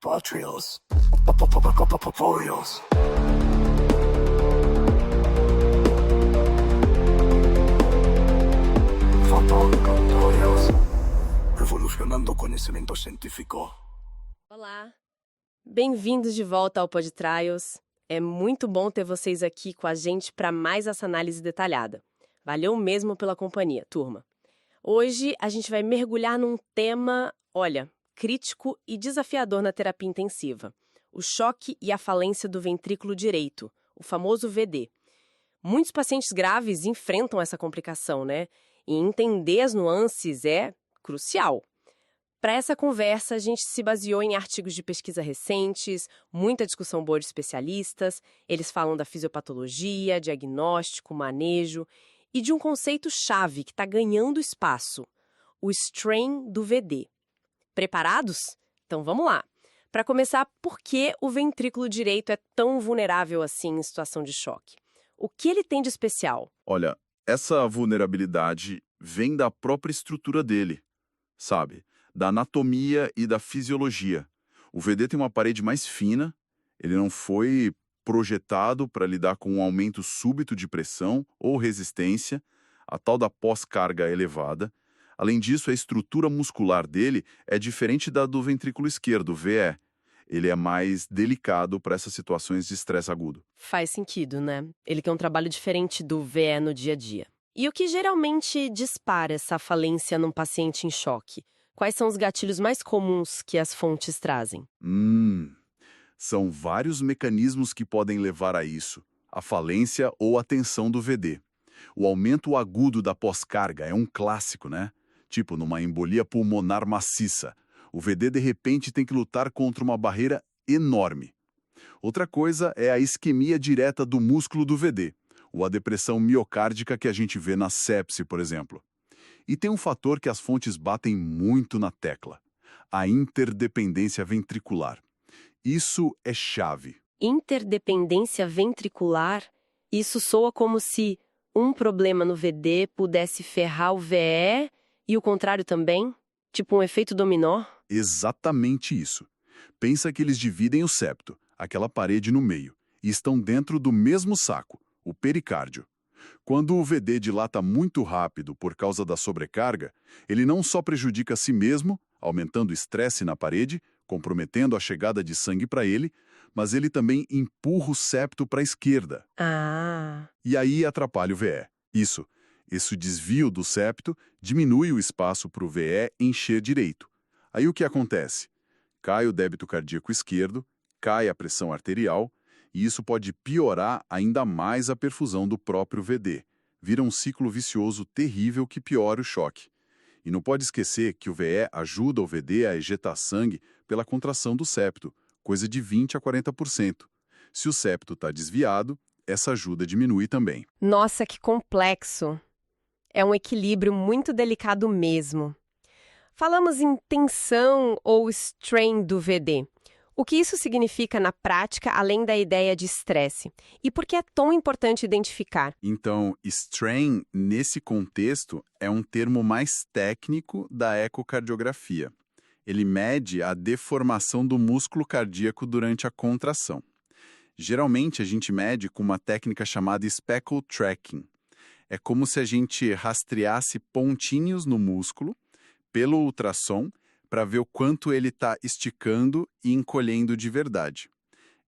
Patrios. Poios. Fotocontorios. Revolucionando o conhecimento científico. Olá, bem-vindos de volta ao PodTrials. É muito bom ter vocês aqui com a gente para mais essa análise detalhada. Valeu mesmo pela companhia, turma. Hoje a gente vai mergulhar num tema, crítico e desafiador na terapia intensiva. O choque e a falência do ventrículo direito, o famoso VD. Muitos pacientes graves enfrentam essa complicação, né? E entender as nuances é crucial. Para essa conversa, a gente se baseou em artigos de pesquisa recentes, muita discussão boa de especialistas. Eles falam da fisiopatologia, diagnóstico, manejo e de um conceito-chave que está ganhando espaço, o strain do VD. Preparados? Então vamos lá. Para começar, por que o ventrículo direito é tão vulnerável assim em situação de choque? O que ele tem de especial? Olha, essa vulnerabilidade vem da própria estrutura dele, sabe? Da anatomia e da fisiologia. O VD tem uma parede mais fina, ele não foi projetado para lidar com um aumento súbito de pressão ou resistência, a tal da pós-carga elevada. Além disso, a estrutura muscular dele é diferente da do ventrículo esquerdo, o VE. Ele é mais delicado para essas situações de estresse agudo. Faz sentido, né? Ele tem um trabalho diferente do VE no dia a dia. E o que geralmente dispara essa falência num paciente em choque? Quais são os gatilhos mais comuns que as fontes trazem? São vários mecanismos que podem levar a isso, a falência ou a tensão do VD. O aumento agudo da pós-carga é um clássico, né? Tipo numa embolia pulmonar maciça. O VD, de repente, tem que lutar contra uma barreira enorme. Outra coisa é a isquemia direta do músculo do VD, ou a depressão miocárdica que a gente vê na sepse, por exemplo. E tem um fator que as fontes batem muito na tecla: a interdependência ventricular. Isso é chave. Interdependência ventricular? Isso soa como se um problema no VD pudesse ferrar o VE e o contrário também? Tipo um efeito dominó? Exatamente isso. Pensa que eles dividem o septo, aquela parede no meio, e estão dentro do mesmo saco, o pericárdio. Quando o VD dilata muito rápido por causa da sobrecarga, ele não só prejudica a si mesmo, aumentando o estresse na parede, comprometendo a chegada de sangue para ele, mas ele também empurra o septo para a esquerda. E aí atrapalha o VE. Esse desvio do septo diminui o espaço para o VE encher direito. Aí o que acontece? Cai o débito cardíaco esquerdo, cai a pressão arterial, e isso pode piorar ainda mais a perfusão do próprio VD. Vira um ciclo vicioso terrível que piora o choque. E não pode esquecer que o VE ajuda o VD a ejetar sangue pela contração do septo, coisa de 20% a 40%. Se o septo está desviado, essa ajuda diminui também. Nossa, que complexo! É um equilíbrio muito delicado mesmo. Falamos em tensão ou strain do VD. O que isso significa na prática, além da ideia de estresse? E por que é tão importante identificar? Então, strain, nesse contexto, é um termo mais técnico da ecocardiografia. Ele mede a deformação do músculo cardíaco durante a contração. Geralmente, a gente mede com uma técnica chamada speckle tracking. É como se a gente rastreasse pontinhos no músculo pelo ultrassom para ver o quanto ele está esticando e encolhendo de verdade.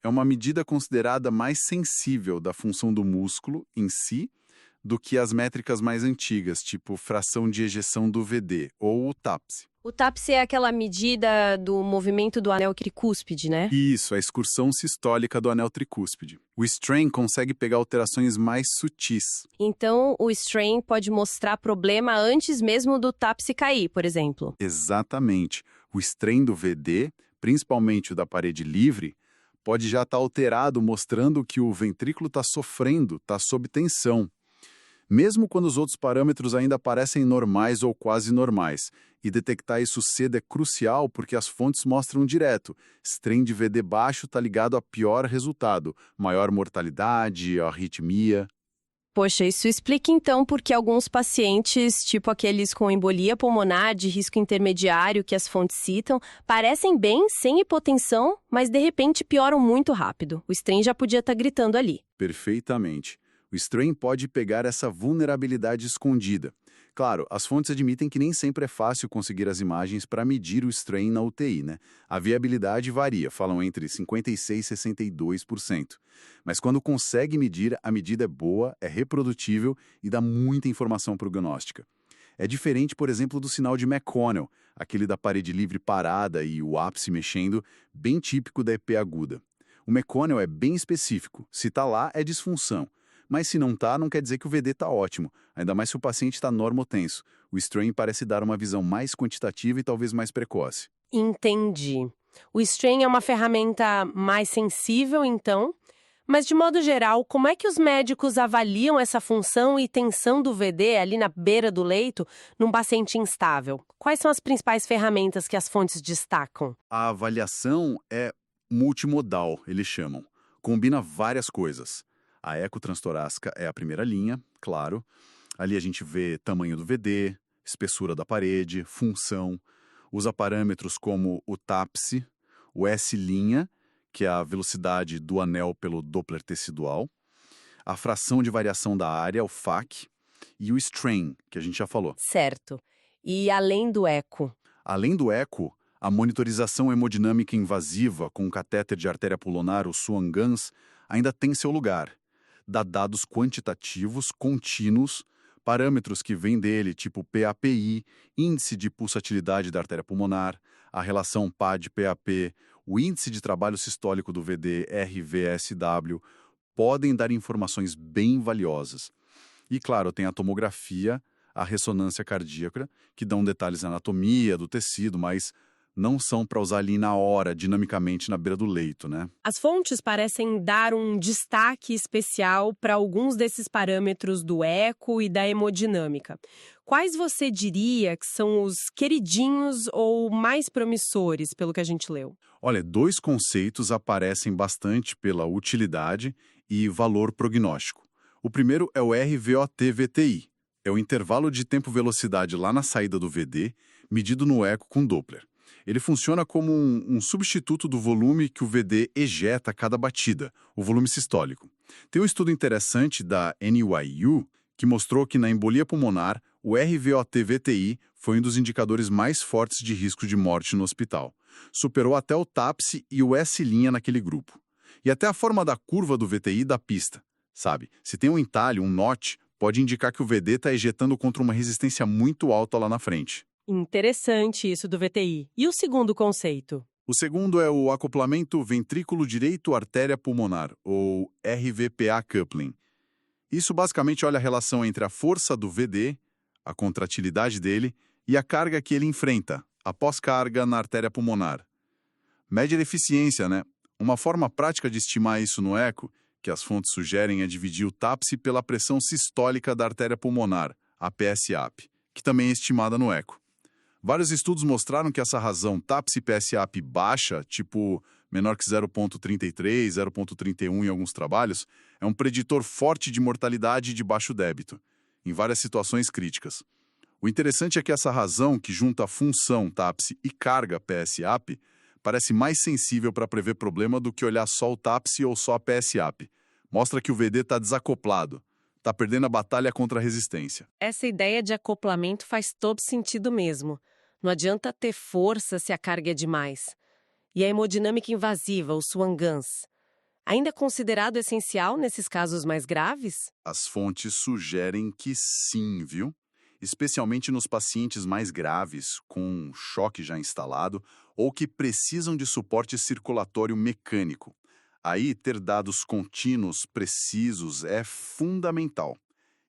É uma medida considerada mais sensível da função do músculo em si do que as métricas mais antigas, tipo fração de ejeção do VD ou o TAPSE. O TAPSE é aquela medida do movimento do anel tricúspide, né? Isso, a excursão sistólica do anel tricúspide. O strain consegue pegar alterações mais sutis. Então, o strain pode mostrar problema antes mesmo do TAPSE cair, por exemplo. Exatamente. O strain do VD, principalmente o da parede livre, pode já estar alterado, mostrando que o ventrículo está sofrendo, está sob tensão. Mesmo quando os outros parâmetros ainda parecem normais ou quase normais. E detectar isso cedo é crucial porque as fontes mostram direto. Strain de VD baixo está ligado a pior resultado, maior mortalidade, arritmia. Poxa, isso explica então por que alguns pacientes, tipo aqueles com embolia pulmonar de risco intermediário que as fontes citam, parecem bem, sem hipotensão, mas de repente pioram muito rápido. O strain já podia estar gritando ali. Perfeitamente. O strain pode pegar essa vulnerabilidade escondida. Claro, as fontes admitem que nem sempre é fácil conseguir as imagens para medir o strain na UTI, né? A viabilidade varia, falam entre 56% e 62%. Mas quando consegue medir, a medida é boa, é reprodutível e dá muita informação prognóstica. É diferente, por exemplo, do sinal de McConnell, aquele da parede livre parada e o ápice mexendo, bem típico da EP aguda. O McConnell é bem específico, se está lá é disfunção. Mas se não está, não quer dizer que o VD está ótimo, ainda mais se o paciente está normotenso. O strain parece dar uma visão mais quantitativa e talvez mais precoce. Entendi. O strain é uma ferramenta mais sensível, então? Mas, de modo geral, como é que os médicos avaliam essa função e tensão do VD ali na beira do leito num paciente instável? Quais são as principais ferramentas que as fontes destacam? A avaliação é multimodal, eles chamam. Combina várias coisas. A ecotranstorácica é a primeira linha, claro. Ali a gente vê tamanho do VD, espessura da parede, função. Usa parâmetros como o TAPSE, o S', que é a velocidade do anel pelo Doppler tecidual, a fração de variação da área, o FAC, e o strain, que a gente já falou. Certo. E além do eco? Além do eco, a monitorização hemodinâmica invasiva com o catéter de artéria pulmonar, o Swan-Ganz, ainda tem seu lugar. Dá dados quantitativos, contínuos, parâmetros que vêm dele, tipo PAPI, índice de pulsatilidade da artéria pulmonar, a relação PAD-PAP, o índice de trabalho sistólico do VD, RVSW, podem dar informações bem valiosas. E, claro, tem a tomografia, a ressonância cardíaca, que dão detalhes da anatomia, do tecido, mas não são para usar ali na hora, dinamicamente na beira do leito, né? As fontes parecem dar um destaque especial para alguns desses parâmetros do eco e da hemodinâmica. Quais você diria que são os queridinhos ou mais promissores, pelo que a gente leu? Olha, dois conceitos aparecem bastante pela utilidade e valor prognóstico. O primeiro é o RVOT-VTI. É o intervalo de tempo-velocidade lá na saída do VD, medido no eco com Doppler. Ele funciona como um substituto do volume que o VD ejeta a cada batida, o volume sistólico. Tem um estudo interessante da NYU que mostrou que na embolia pulmonar, o RVOT-VTI foi um dos indicadores mais fortes de risco de morte no hospital. Superou até o TAPSE e o S' naquele grupo. E até a forma da curva do VTI dá pista, sabe? Se tem um entalhe, um notch, pode indicar que o VD está ejetando contra uma resistência muito alta lá na frente. Interessante isso do VTI. E o segundo conceito? O segundo é o acoplamento ventrículo direito artéria pulmonar, ou RVPA coupling. Isso basicamente olha a relação entre a força do VD, a contratilidade dele, e a carga que ele enfrenta, a pós-carga na artéria pulmonar. Mede a eficiência, né? Uma forma prática de estimar isso no eco, que as fontes sugerem, é dividir o TAPSE pela pressão sistólica da artéria pulmonar, a PSAP, que também é estimada no eco. Vários estudos mostraram que essa razão TAPSE-PSAP baixa, tipo menor que 0,33, 0,31 em alguns trabalhos, é um preditor forte de mortalidade e de baixo débito, em várias situações críticas. O interessante é que essa razão, que junta a função TAPSE e carga PSAP, parece mais sensível para prever problema do que olhar só o TAPSE ou só a PSAP. Mostra que o VD está desacoplado, está perdendo a batalha contra a resistência. Essa ideia de acoplamento faz todo sentido mesmo. Não adianta ter força se a carga é demais. E a hemodinâmica invasiva, o Swan-Ganz, ainda é considerado essencial nesses casos mais graves? As fontes sugerem que sim, viu? Especialmente nos pacientes mais graves, com choque já instalado, ou que precisam de suporte circulatório mecânico. Aí, ter dados contínuos, precisos, é fundamental.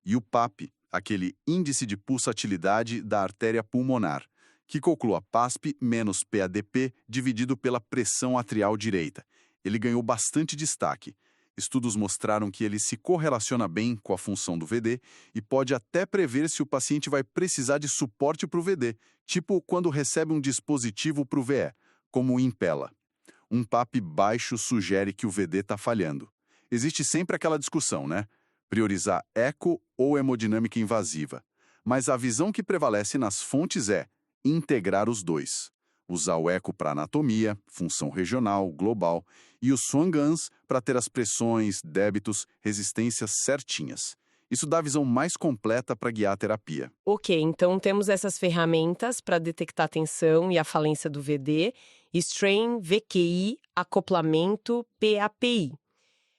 E o PAP, aquele índice de pulsatilidade da artéria pulmonar, que calcula PASP menos PADP dividido pela pressão atrial direita. Ele ganhou bastante destaque. Estudos mostraram que ele se correlaciona bem com a função do VD e pode até prever se o paciente vai precisar de suporte para o VD, tipo quando recebe um dispositivo para o VE, como o Impella. Um PAP baixo sugere que o VD está falhando. Existe sempre aquela discussão, né? priorizar eco ou hemodinâmica invasiva. Mas a visão que prevalece nas fontes é integrar os dois. Usar o eco para anatomia, função regional, global, e o Swan-Ganz para ter as pressões, débitos, resistências certinhas. Isso dá a visão mais completa para guiar a terapia. Ok, então temos essas ferramentas para detectar a tensão e a falência do VD, strain, VQI, acoplamento, PAPI.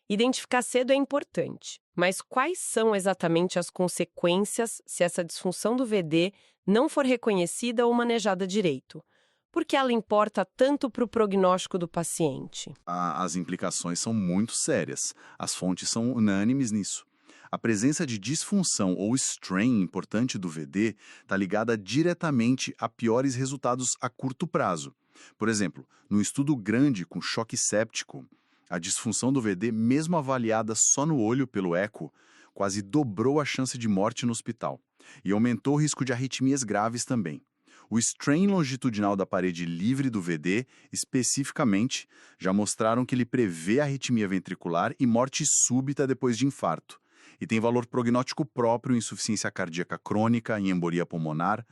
Identificar cedo é importante, mas quais são exatamente as consequências se essa disfunção do VD não for reconhecida ou manejada direito? Por que ela importa tanto para o prognóstico do paciente? As implicações são muito sérias. As fontes são unânimes nisso. A presença de disfunção ou strain importante do VD está ligada diretamente a piores resultados a curto prazo. Por exemplo, no estudo grande com choque séptico, a disfunção do VD, mesmo avaliada só no olho pelo eco, quase dobrou a chance de morte no hospital e aumentou o risco de arritmias graves também. O strain longitudinal da parede livre do VD, especificamente, já mostraram que ele prevê arritmia ventricular e morte súbita depois de infarto. E tem valor prognóstico próprio em insuficiência cardíaca crônica, em embolia pulmonar.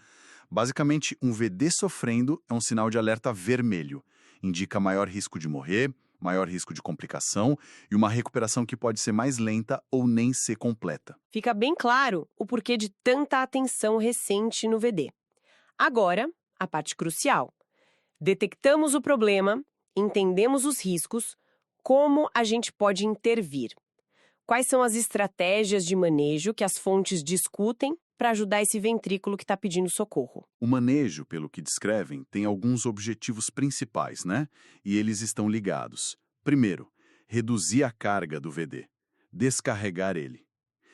Basicamente, um VD sofrendo é um sinal de alerta vermelho. Indica maior risco de morrer, maior risco de complicação e uma recuperação que pode ser mais lenta ou nem ser completa. Fica bem claro o porquê de tanta atenção recente no VD. Agora, a parte crucial. Detectamos o problema, entendemos os riscos, como a gente pode intervir? Quais são as estratégias de manejo que as fontes discutem para ajudar esse ventrículo que está pedindo socorro? O manejo, pelo que descrevem, tem alguns objetivos principais, né? E eles estão ligados. Primeiro, reduzir a carga do VD, descarregar ele.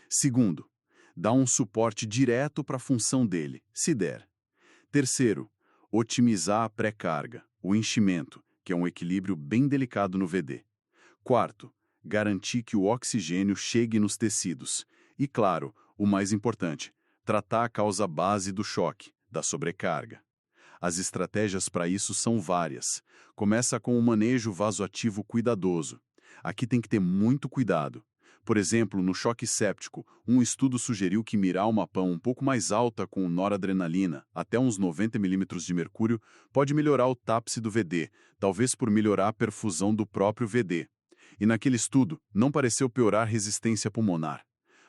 Segundo, dar um suporte direto para a função dele, se der. Terceiro, otimizar a pré-carga, o enchimento, que é um equilíbrio bem delicado no VD. Quarto, garantir que o oxigênio chegue nos tecidos. E, claro, o mais importante, tratar a causa base do choque, da sobrecarga. As estratégias para isso são várias. Começa com o manejo vasoativo cuidadoso. Aqui tem que ter muito cuidado. Por exemplo, no choque séptico, um estudo sugeriu que mirar uma PAN um pouco mais alta com noradrenalina, até uns 90 milímetros de mercúrio, pode melhorar o TAPSE do VD, talvez por melhorar a perfusão do próprio VD. E naquele estudo, não pareceu piorar a resistência pulmonar.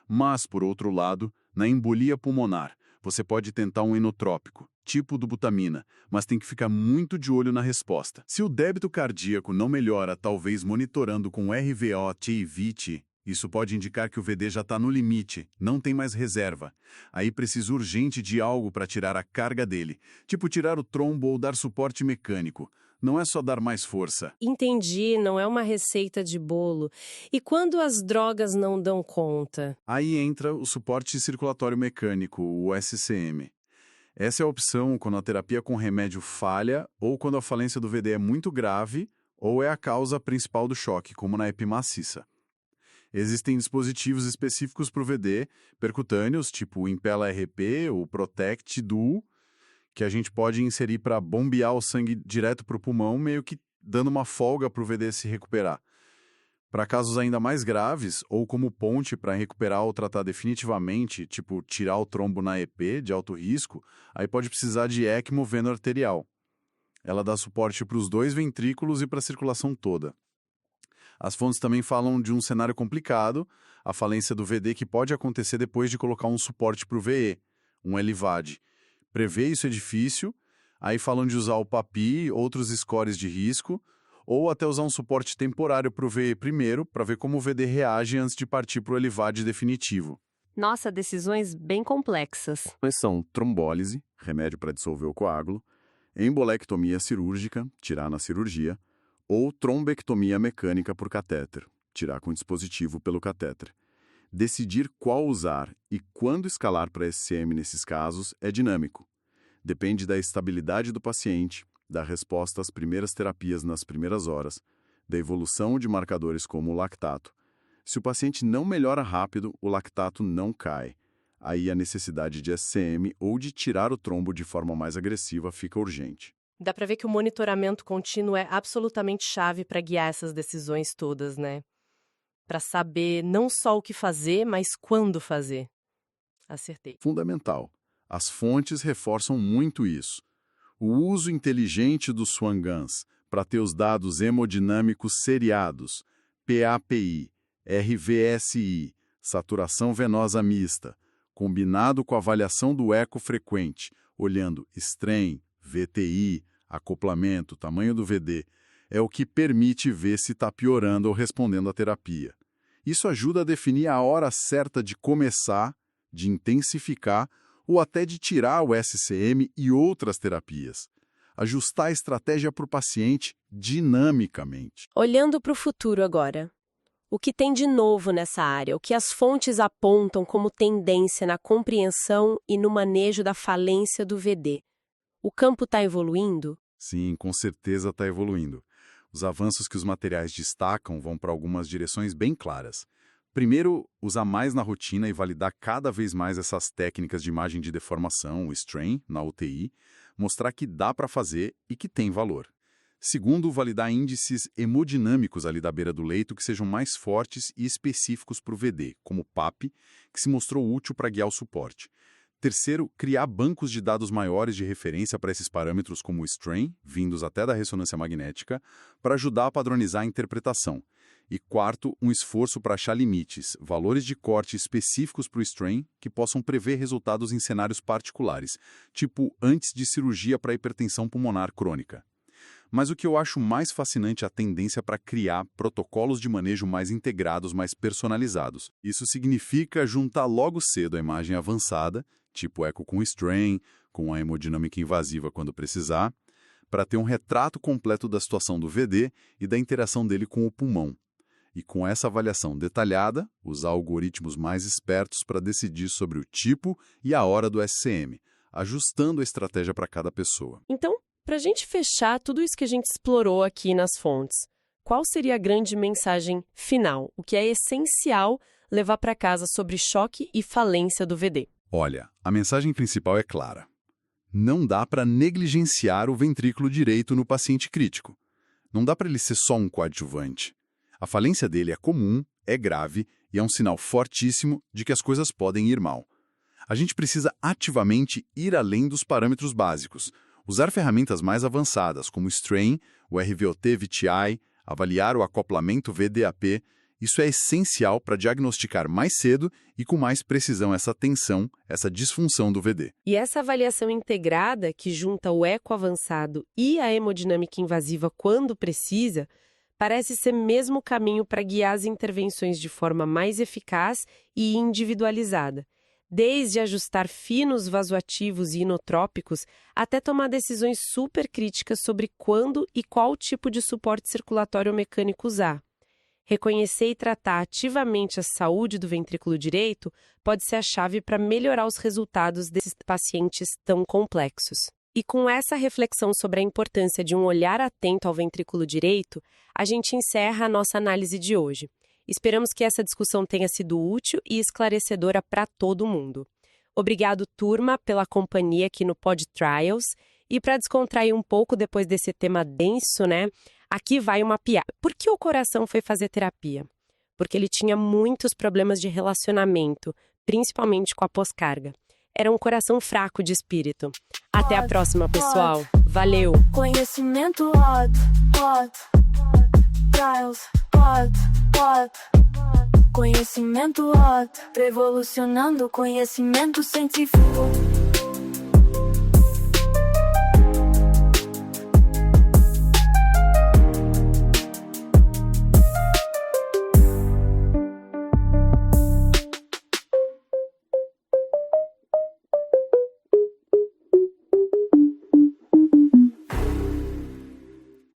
Mas, por outro lado, na embolia pulmonar, você pode tentar um inotrópico, tipo do butamina, mas tem que ficar muito de olho na resposta. Se o débito cardíaco não melhora, talvez monitorando com RVO-T e VT, isso pode indicar que o VD já está no limite, não tem mais reserva. Aí precisa urgente de algo para tirar a carga dele, tipo tirar o trombo ou dar suporte mecânico. Não é só dar mais força. Entendi, não é uma receita de bolo. E quando as drogas não dão conta? Aí entra o suporte circulatório mecânico, o SCM. Essa é a opção quando a terapia com remédio falha ou quando a falência do VD é muito grave ou é a causa principal do choque, como na EPI maciça. Existem dispositivos específicos para o VD, percutâneos, tipo o Impella RP, o Protect Duo, que a gente pode inserir para bombear o sangue direto para o pulmão, meio que dando uma folga para o VD se recuperar. Para casos ainda mais graves, ou como ponte para recuperar ou tratar definitivamente, tipo tirar o trombo na EP de alto risco, aí pode precisar de ECMO veno-arterial. Ela dá suporte para os dois ventrículos e para a circulação toda. As fontes também falam de um cenário complicado, a falência do VD que pode acontecer depois de colocar um suporte para o VE, um LVAD. Prever isso é difícil, aí falam de usar o PAPI, outros scores de risco, ou até usar um suporte temporário para o VE primeiro, para ver como o VD reage antes de partir para o LVAD definitivo. Nossa, decisões bem complexas. São trombólise, remédio para dissolver o coágulo, embolectomia cirúrgica, tirar na cirurgia, ou trombectomia mecânica por catéter, tirar com dispositivo pelo catéter. Decidir qual usar e quando escalar para SCM nesses casos é dinâmico. Depende da estabilidade do paciente, da resposta às primeiras terapias nas primeiras horas, da evolução de marcadores como o lactato. Se o paciente não melhora rápido, o lactato não cai. Aí a necessidade de SCM ou de tirar o trombo de forma mais agressiva fica urgente. Dá para ver que o monitoramento contínuo é absolutamente chave para guiar essas decisões todas, né? para saber não só o que fazer, mas quando fazer. Acertei. Fundamental. As fontes reforçam muito isso. O uso inteligente dos Swan-Guns para ter os dados hemodinâmicos seriados, PAPI, RVSI, saturação venosa mista, combinado com a avaliação do eco frequente, olhando strain, VTI, acoplamento, tamanho do VD, é o que permite ver se está piorando ou respondendo à terapia. Isso ajuda a definir a hora certa de começar, de intensificar ou até de tirar o SCM e outras terapias. Ajustar a estratégia para o paciente dinamicamente. Olhando para o futuro agora, o que tem de novo nessa área? O que as fontes apontam como tendência na compreensão e no manejo da falência do VD? O campo está evoluindo? Sim, com certeza está evoluindo. Os avanços que os materiais destacam vão para algumas direções bem claras. Primeiro, usar mais na rotina e validar cada vez mais essas técnicas de imagem de deformação, o strain, na UTI, mostrar que dá para fazer e que tem valor. Segundo, validar índices hemodinâmicos ali da beira do leito que sejam mais fortes e específicos para o VD, como o PAP, que se mostrou útil para guiar o suporte. Terceiro, criar bancos de dados maiores de referência para esses parâmetros como o strain, vindos até da ressonância magnética, para ajudar a padronizar a interpretação. E quarto, um esforço para achar limites, valores de corte específicos para o strain que possam prever resultados em cenários particulares, tipo antes de cirurgia para hipertensão pulmonar crônica. Mas o que eu acho mais fascinante é a tendência para criar protocolos de manejo mais integrados, mais personalizados. Isso significa juntar logo cedo a imagem avançada, tipo eco com strain, com a hemodinâmica invasiva quando precisar, para ter um retrato completo da situação do VD e da interação dele com o pulmão. E com essa avaliação detalhada, usar algoritmos mais espertos para decidir sobre o tipo e a hora do SCM, ajustando a estratégia para cada pessoa. Então, para a gente fechar tudo isso que a gente explorou aqui nas fontes, qual seria a grande mensagem final? O que é essencial levar para casa sobre choque e falência do VD? Olha, a mensagem principal é clara. Não dá para negligenciar o ventrículo direito no paciente crítico. Não dá para ele ser só um coadjuvante. A falência dele é comum, é grave e é um sinal fortíssimo de que as coisas podem ir mal. A gente precisa ativamente ir além dos parâmetros básicos, usar ferramentas mais avançadas como o strain, o RVOT-VTI, avaliar o acoplamento VDAP. Isso é essencial para diagnosticar mais cedo e com mais precisão essa tensão, essa disfunção do VD. E essa avaliação integrada, que junta o eco avançado e a hemodinâmica invasiva quando precisa, parece ser mesmo o caminho para guiar as intervenções de forma mais eficaz e individualizada, desde ajustar finos vasoativos e inotrópicos até tomar decisões super críticas sobre quando e qual tipo de suporte circulatório mecânico usar. Reconhecer e tratar ativamente a saúde do ventrículo direito pode ser a chave para melhorar os resultados desses pacientes tão complexos. E com essa reflexão sobre a importância de um olhar atento ao ventrículo direito, a gente encerra a nossa análise de hoje. Esperamos que essa discussão tenha sido útil e esclarecedora para todo mundo. Obrigado, turma, pela companhia aqui no Pod Trials. E para descontrair um pouco depois desse tema denso, né? Aqui vai uma piada. Por que o coração foi fazer terapia? Porque ele tinha muitos problemas de relacionamento, principalmente com a pós-carga. Era um coração fraco de espírito. Até a próxima, pessoal. Valeu! Conhecimento hot. Trials hot. Conhecimento hot. Revolucionando o conhecimento científico.